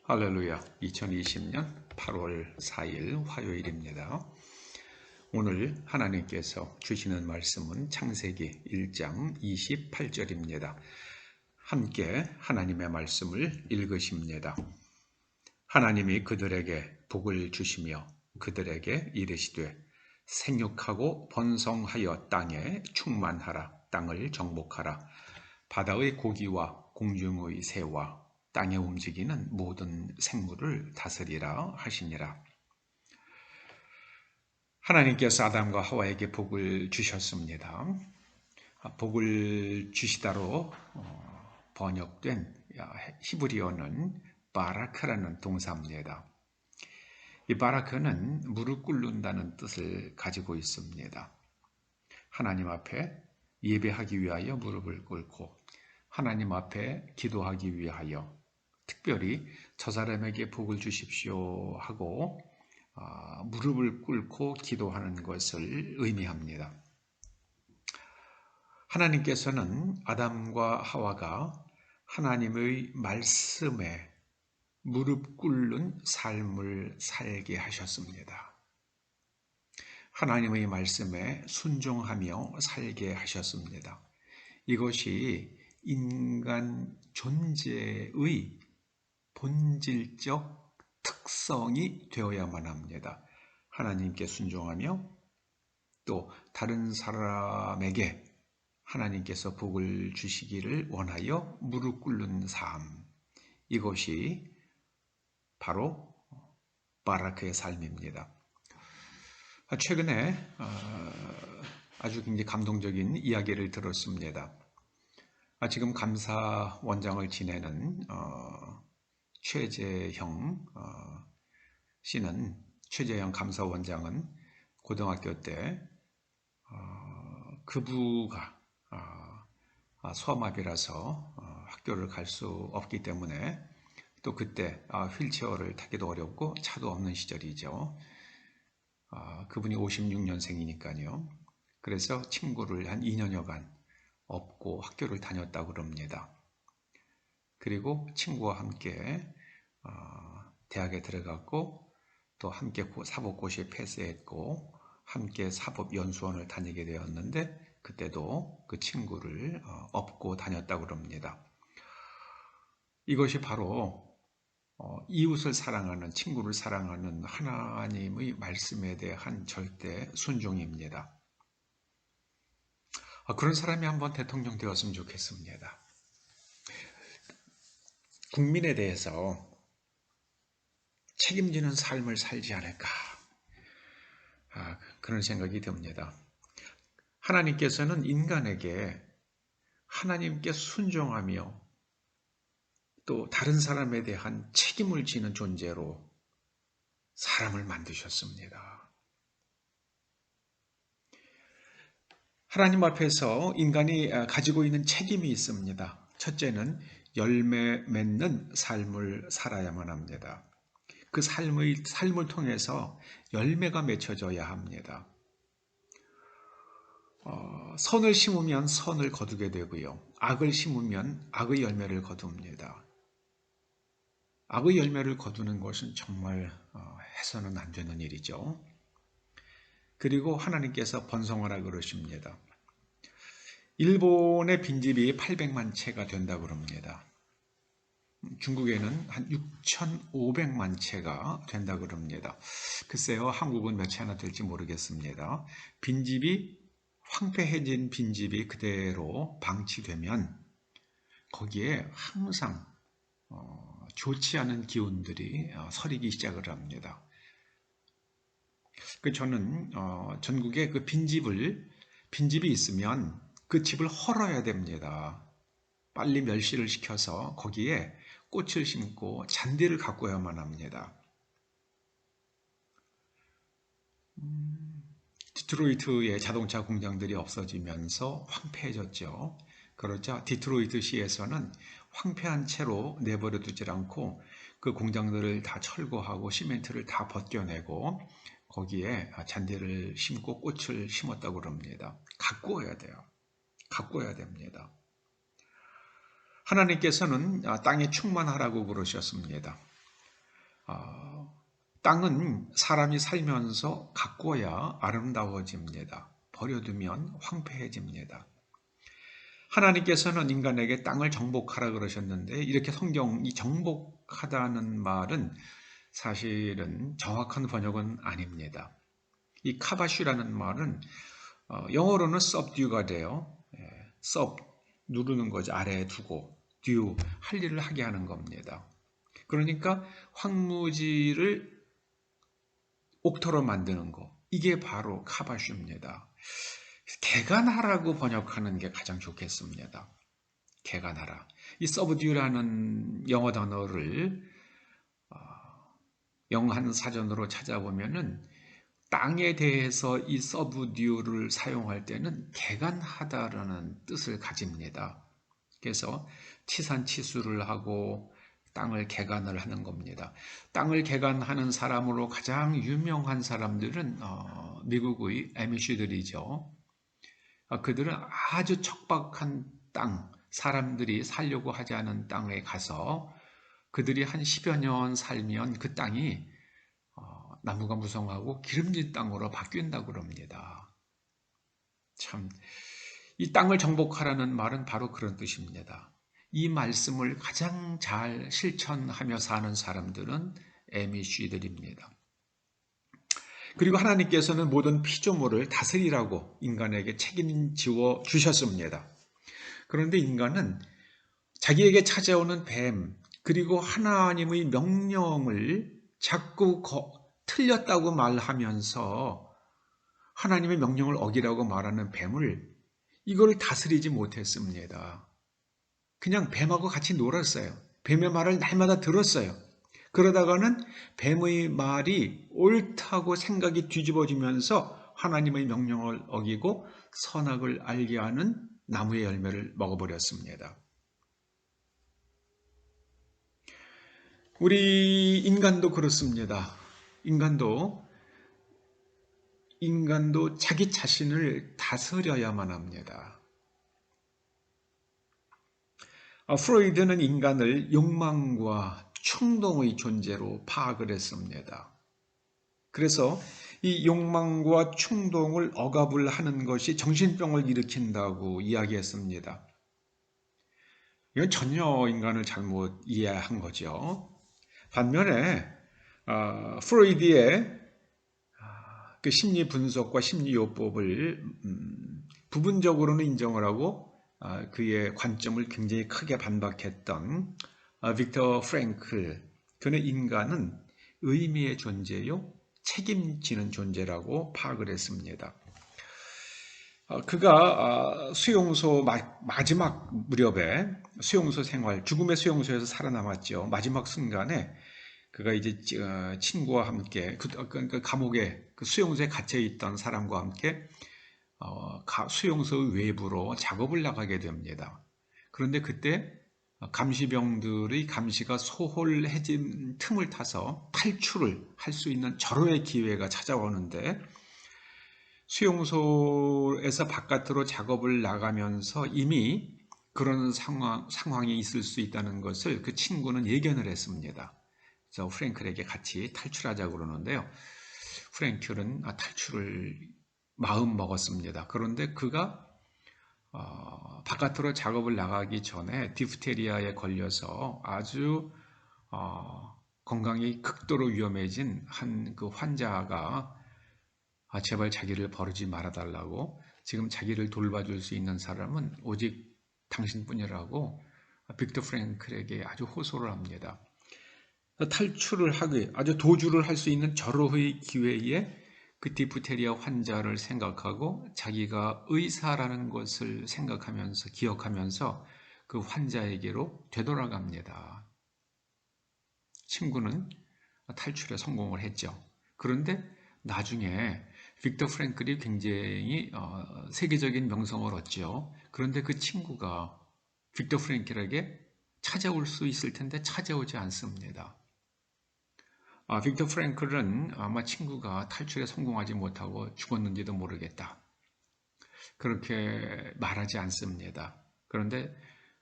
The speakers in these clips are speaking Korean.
할렐루야. 2020년 8월 4일 화요일입니다. 오늘 하나님께서 주시는 말씀은 창세기 1장 28절입니다. 함께 하나님의 말씀을 읽으십니다. 하나님이 그들에게 복을 주시며 그들에게 이르시되 생육하고 번성하여 땅에 충만하라. 땅을 정복하라. 바다의 고기와 공중의 새와 땅에 움직이는 모든 생물을 다스리라 하시니라. 하나님께서 아담과 하와에게 복을 주셨습니다. 복을 주시다로 번역된 히브리어는 바라크라는 동사입니다. 이 바라크는 무릎 꿇는다는 뜻을 가지고 있습니다. 하나님 앞에 예배하기 위하여 무릎을 꿇고 하나님 앞에 기도하기 위하여 특별히 저 사람에게 복을 주십시오 하고 무릎을 꿇고 기도하는 것을 의미합니다. 하나님께서는 아담과 하와가 하나님의 말씀에 무릎 꿇는 삶을 살게 하셨습니다. 하나님의 말씀에 순종하며 살게 하셨습니다. 이것이 인간 존재의 본질적 특성이 되어야만 합니다. 하나님께 순종하며 또 다른 사람에게 하나님께서 복을 주시기를 원하여 무릎 꿇는 삶, 이것이 바로 바라크의 삶입니다. 최근에 아주 굉장히 감동적인 이야기를 들었습니다. 지금 감사원장을 지내는 최재형 씨는, 최재형 감사원장은 고등학교 때 그부가 소아마비라서 학교를 갈 수 없기 때문에 또 그때 휠체어를 타기도 어렵고 차도 없는 시절이죠. 그분이 56년생이니까요. 그래서 친구를 한 2년여간 업고 학교를 다녔다고 그럽니다. 그리고 친구와 함께 대학에 들어갔고 또 함께 사법고시에 패스했고 함께 사법연수원을 다니게 되었는데 그때도 그 친구를 업고 다녔다고 그럽니다. 이것이 바로 이웃을 사랑하는, 친구를 사랑하는 하나님의 말씀에 대한 절대 순종입니다. 그런 사람이 한번 대통령 되었으면 좋겠습니다. 국민에 대해서 책임지는 삶을 살지 않을까, 그런 생각이 듭니다. 하나님께서는 인간에게 하나님께 순종하며 또 다른 사람에 대한 책임을 지는 존재로 사람을 만드셨습니다. 하나님 앞에서 인간이 가지고 있는 책임이 있습니다. 첫째는 열매 맺는 삶을 살아야만 합니다. 그 삶을 통해서 열매가 맺혀져야 합니다. 선을 심으면 선을 거두게 되고요. 악을 심으면 악의 열매를 거둡니다. 악의 열매를 거두는 것은 정말 해서는 안 되는 일이죠. 그리고 하나님께서 번성하라 그러십니다. 일본의 빈집이 800만 채가 된다고 그럽니다. 중국에는 한 6,500만 채가 된다고 그럽니다. 글쎄요, 한국은 몇 채나 될지 모르겠습니다. 황폐해진 빈집이 그대로 방치되면 거기에 항상 좋지 않은 기운들이 서리기 시작을 합니다. 저는 전국에 그 빈집이 있으면 그 집을 헐어야 됩니다. 빨리 멸시를 시켜서 거기에 꽃을 심고 잔디를 가꿔야만 합니다. 디트로이트의 자동차 공장들이 없어지면서 황폐해졌죠. 그러자 디트로이트시에서는 황폐한 채로 내버려 두질 않고 그 공장들을 다 철거하고 시멘트를 다 벗겨내고 거기에 잔디를 심고 꽃을 심었다고 그럽니다. 가꾸어야 돼요. 가꿔야 됩니다. 하나님께서는 땅에 충만하라고 그러셨습니다. 땅은 사람이 살면서 가꿔야 아름다워집니다. 버려두면 황폐해집니다. 하나님께서는 인간에게 땅을 정복하라 그러셨는데 이렇게 성경이 정복하다는 말은 사실은 정확한 번역은 아닙니다. 이 카바슈라는 말은 영어로는 subdue가 돼요. sub, 누르는 거죠. 아래에 두고 due, 할 일을 하게 하는 겁니다. 그러니까 황무지를 옥토로 만드는 거, 이게 바로 카바슈입니다. 개간하라고 번역하는 게 가장 좋겠습니다. 개간하라. 이 subdue라는 영어 단어를 영한 사전으로 찾아보면은 땅에 대해서 이 subdue를 사용할 때는 개간하다라는 뜻을 가집니다. 그래서 치산치수를 하고 땅을 개간을 하는 겁니다. 땅을 개간하는 사람으로 가장 유명한 사람들은 미국의 애미쉬들이죠. 그들은 아주 척박한 땅, 사람들이 살려고 하지 않은 땅에 가서 그들이 한 10여 년 살면 그 땅이 나무가 무성하고 기름진 땅으로 바뀐다고 그럽니다. 참, 이 땅을 정복하라는 말은 바로 그런 뜻입니다. 이 말씀을 가장 잘 실천하며 사는 사람들은 애미쉬들입니다. 그리고 하나님께서는 모든 피조물을 다스리라고 인간에게 책임지어 주셨습니다. 그런데 인간은 자기에게 찾아오는 뱀, 그리고 하나님의 명령을 자꾸 틀렸다고 말하면서 하나님의 명령을 어기라고 말하는 뱀을 이걸 다스리지 못했습니다. 그냥 뱀하고 같이 놀았어요. 뱀의 말을 날마다 들었어요. 그러다가는 뱀의 말이 옳다고 생각이 뒤집어지면서 하나님의 명령을 어기고 선악을 알게 하는 나무의 열매를 먹어버렸습니다. 우리 인간도 그렇습니다. 인간도 자기 자신을 다스려야만 합니다. 프로이드는 인간을 욕망과 충동의 존재로 파악을 했습니다. 그래서 이 욕망과 충동을 억압을 하는 것이 정신병을 일으킨다고 이야기했습니다. 이건 전혀 인간을 잘못 이해한 거죠. 반면에 프로이드의 그 심리 분석과 심리 요법을 부분적으로는 인정을 하고 그의 관점을 굉장히 크게 반박했던 빅터 프랭클, 그는 인간은 의미의 존재요, 책임지는 존재라고 파악을 했습니다. 그가 수용소 마지막 무렵에 수용소 생활, 죽음의 수용소에서 살아남았죠. 마지막 순간에 그가 이제 친구와 함께 그 감옥에 그 수용소에 갇혀 있던 사람과 함께 수용소 외부로 작업을 나가게 됩니다. 그런데 그때 감시병들의 감시가 소홀해진 틈을 타서 탈출을 할 수 있는 절호의 기회가 찾아오는데 수용소에서 바깥으로 작업을 나가면서 이미 그런 상황이 있을 수 있다는 것을 그 친구는 예견을 했습니다. 그래서 프랭클에게 같이 탈출하자고 그러는데요. 프랭클은 탈출을 마음 먹었습니다. 그런데 그가 바깥으로 작업을 나가기 전에 디프테리아에 걸려서 아주 건강이 극도로 위험해진 한 그 환자가 제발 자기를 버리지 말아달라고, 지금 자기를 돌봐줄 수 있는 사람은 오직 당신뿐이라고 빅터 프랭클에게 아주 호소를 합니다. 탈출을 하기, 아주 도주를 할 수 있는 절호의 기회에 그 디프테리아 환자를 생각하고 자기가 의사라는 것을 생각하면서 기억하면서 그 환자에게로 되돌아갑니다. 친구는 탈출에 성공을 했죠. 그런데 나중에 빅터 프랭클이 굉장히 세계적인 명성을 얻죠. 그런데 그 친구가 빅터 프랭클에게 찾아올 수 있을 텐데 찾아오지 않습니다. 빅터 프랭클은 아마 친구가 탈출에 성공하지 못하고 죽었는지도 모르겠다, 그렇게 말하지 않습니다. 그런데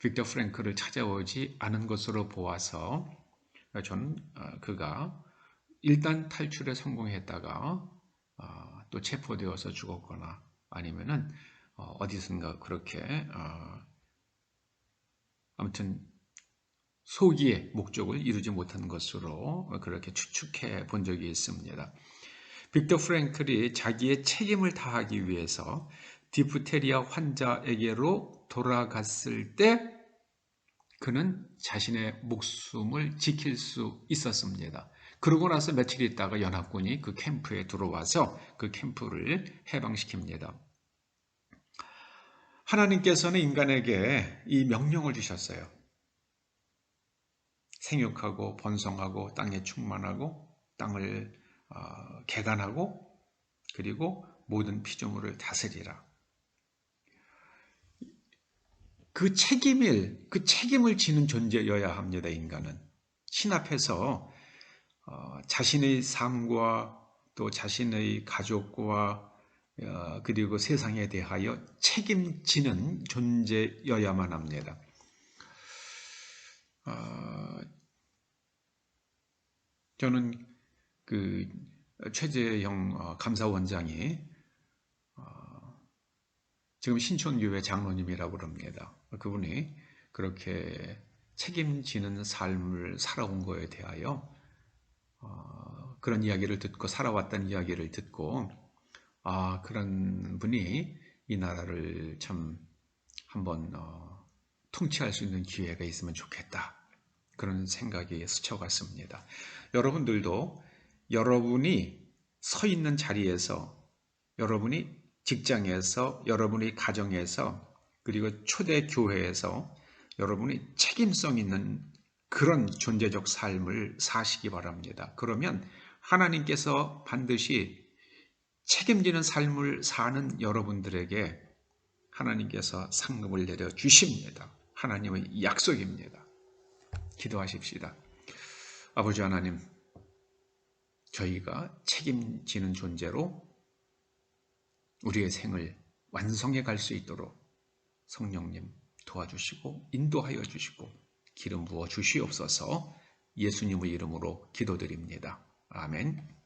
빅터 프랭클을 찾아오지 않은 것으로 보아서 저는 그가 일단 탈출에 성공했다가 또 체포되어서 죽었거나 아니면은 어디선가 그렇게 아무튼 소기의 목적을 이루지 못한 것으로 그렇게 추측해 본 적이 있습니다. 빅터 프랭클이 자기의 책임을 다하기 위해서 디프테리아 환자에게로 돌아갔을 때 그는 자신의 목숨을 지킬 수 있었습니다. 그러고 나서 며칠 있다가 연합군이 그 캠프에 들어와서 그 캠프를 해방시킵니다. 하나님께서는 인간에게 이 명령을 주셨어요. 생육하고 번성하고 땅에 충만하고 땅을 개간하고 그리고 모든 피조물을 다스리라. 그 책임을 지는 존재여야 합니다. 인간은 신 앞에서 자신의 삶과 또 자신의 가족과 그리고 세상에 대하여 책임지는 존재여야만 합니다. 저는 그 최재형 감사원장이 지금 신촌교회 장로님이라고 그럽니다. 그분이 그렇게 책임지는 삶을 살아온 거에 대하여 그런 이야기를 듣고 살아왔다는 이야기를 듣고 그런 분이 이 나라를 참 한번 통치할 수 있는 기회가 있으면 좋겠다. 그런 생각이 스쳐갔습니다. 여러분들도 여러분이 서 있는 자리에서 여러분이 직장에서 여러분의 가정에서 그리고 초대 교회에서 여러분이 책임성 있는 그런 존재적 삶을 사시기 바랍니다. 그러면 하나님께서 반드시 책임지는 삶을 사는 여러분들에게 하나님께서 상급을 내려 주십니다. 하나님의 약속입니다. 기도하십시다. 아버지 하나님, 저희가 책임지는 존재로 우리의 생을 완성해 갈 수 있도록 성령님 도와주시고 인도하여 주시고 기름 부어 주시옵소서. 예수님의 이름으로 기도드립니다. 아멘.